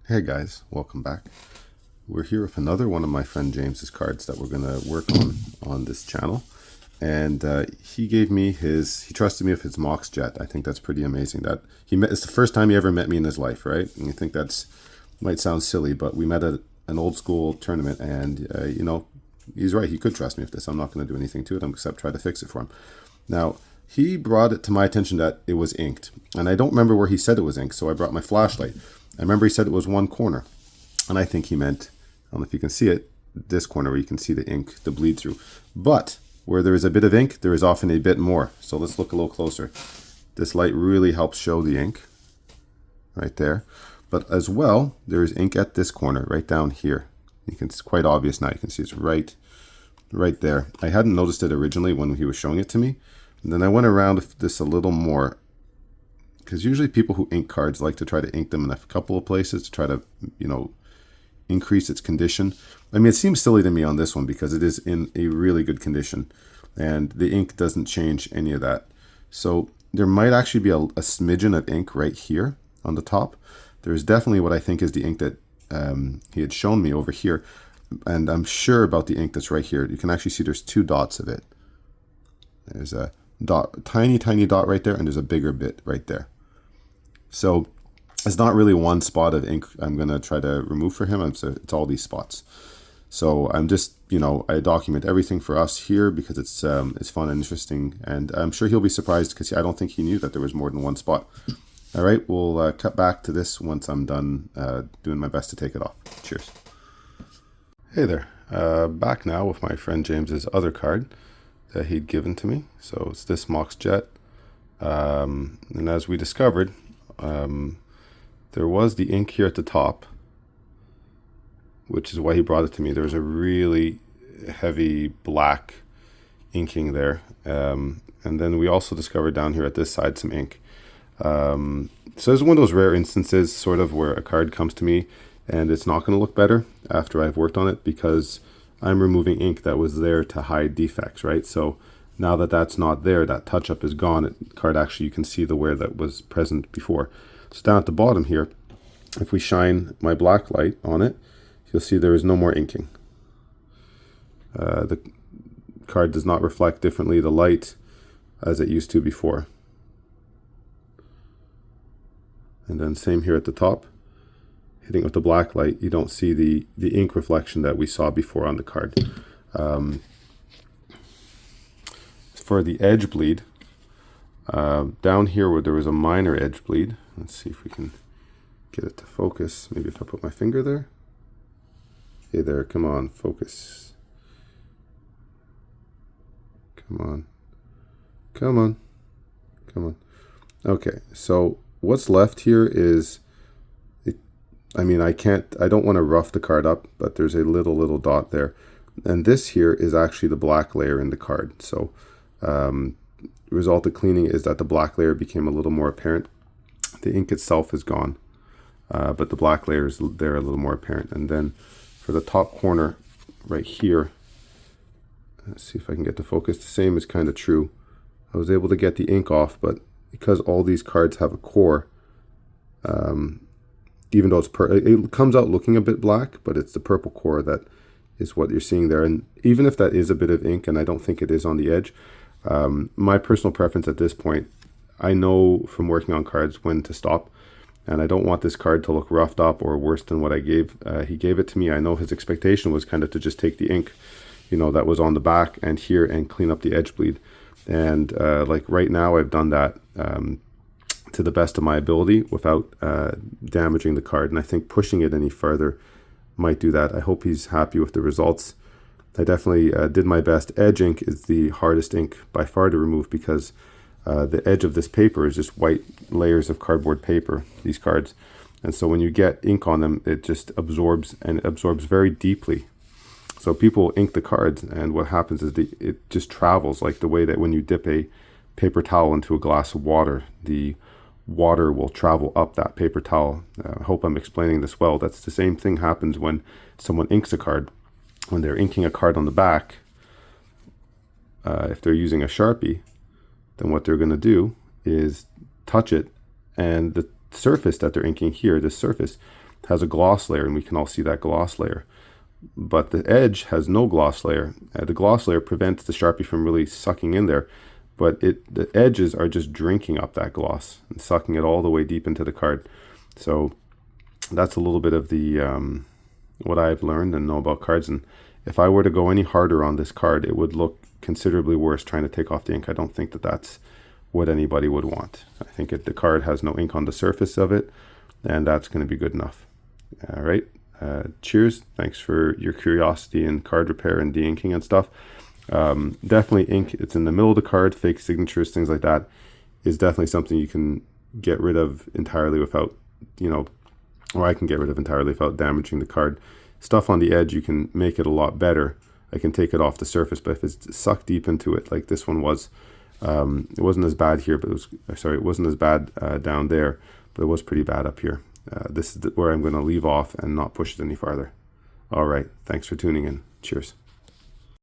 Hey guys, welcome back. We're here with another one of my friend James's cards that we're gonna work on this channel, and he gave me he trusted me with his Mox Jet. I think that's pretty amazing. That it's the first time he ever met me in his life, right? And you think that's might sound silly, but we met at an old school tournament, and he's right. He could trust me with this. I'm not going to do anything to it except try to fix it for him. Now, he brought it to my attention that it was inked, and I don't remember where he said it was inked, so I brought my flashlight. I remember he said it was one corner, and I think he meant, I don't know if you can see it, this corner where you can see the ink, the bleed through. But where there is a bit of ink, there is often a bit more. So let's look a little closer. This light really helps show the ink right there. But as well, there is ink at this corner, right down here. It's quite obvious now. You can see it's right there. I hadn't noticed it originally when he was showing it to me. And then I went around with this a little more, because usually people who ink cards like to try to ink them in a couple of places to try to, increase its condition. I mean, it seems silly to me on this one because it is in a really good condition and the ink doesn't change any of that. So there might actually be a smidgen of ink right here on the top. There's definitely what I think is the ink that he had shown me over here. And I'm sure about the ink that's right here. You can actually see there's two dots of it. There's a dot, tiny dot right there, and there's a bigger bit right there. So it's not really one spot of ink I'm going to try to remove for him. It's all these spots. So I'm just, I document everything for us here because it's fun and interesting. And I'm sure he'll be surprised because I don't think he knew that there was more than one spot. All right, we'll cut back to this once I'm done doing my best to take it off. Cheers. Hey there. Back now with my friend James's other card that he'd given to me. So it's this Mox Jet. And as we discovered, there was the ink here at the top, which is why he brought it to me. There's a really heavy black inking there. And then we also discovered down here at this side some ink. So it's one of those rare instances sort of where a card comes to me and it's not going to look better after I've worked on it because I'm removing ink that was there to hide defects, right? So now that that's not there, that touch-up is gone. The card actually, you can see the wear that was present before. So down at the bottom here, if we shine my black light on it, you'll see there is no more inking. The card does not reflect differently the light as it used to before. And then same here at the top. Hitting with the black light, you don't see the ink reflection that we saw before on the card. For the edge bleed, down here where there was a minor edge bleed, let's see if we can get it to focus. Maybe if I put my finger there. Hey there, come on, focus. Come on. Okay, so what's left here is, I don't want to rough the card up, but there's a little dot there. And this here is actually the black layer in the card. So the result of cleaning is that the black layer became a little more apparent. The ink itself is gone, but the black layer is there a little more apparent. And then for the top corner right here, let's see if I can get the focus. The same is kind of true. I was able to get the ink off, but because all these cards have a core, even though it comes out looking a bit black, but it's the purple core that is what you're seeing there. And even if that is a bit of ink, and I don't think it is on the edge, my personal preference at this point, I know from working on cards when to stop, and I don't want this card to look roughed up or worse than what I gave. He gave it to me. I know his expectation was kind of to just take the ink, that was on the back and here and clean up the edge bleed. And like right now, I've done that to the best of my ability without damaging the card. And I think pushing it any further might do that. I hope he's happy with the results. I definitely did my best. Edge ink is the hardest ink by far to remove because the edge of this paper is just white layers of cardboard paper, these cards. And so when you get ink on them, it just absorbs, and it absorbs very deeply. So people ink the cards, and what happens is it just travels like the way that when you dip a paper towel into a glass of water, the water will travel up that paper towel. I hope I'm explaining this well. That's the same thing happens when someone inks a card. When they're inking a card on the back, if they're using a Sharpie, then what they're going to do is touch it, and the surface that they're inking here, this surface, has a gloss layer, and we can all see that gloss layer. But the edge has no gloss layer. The gloss layer prevents the Sharpie from really sucking in there, but the edges are just drinking up that gloss and sucking it all the way deep into the card. So that's a little bit of the what I've learned and know about cards. And if I were to go any harder on this card, it would look considerably worse trying to take off the ink. I don't think that that's what anybody would want. I think the card has no ink on the surface of it, and that's going to be good enough. All right. Cheers. Thanks for your curiosity in card repair and de-inking and stuff. Definitely ink, it's in the middle of the card, fake signatures, things like that is definitely something you can get rid of entirely without, or I can get rid of entirely without damaging the card. Stuff on the edge, you can make it a lot better. I can take it off the surface, but if it's sucked deep into it like this one was, it wasn't as bad here, but it wasn't as bad down there, but it was pretty bad up here. This is where I'm going to leave off and not push it any farther. All right. Thanks for tuning in. Cheers.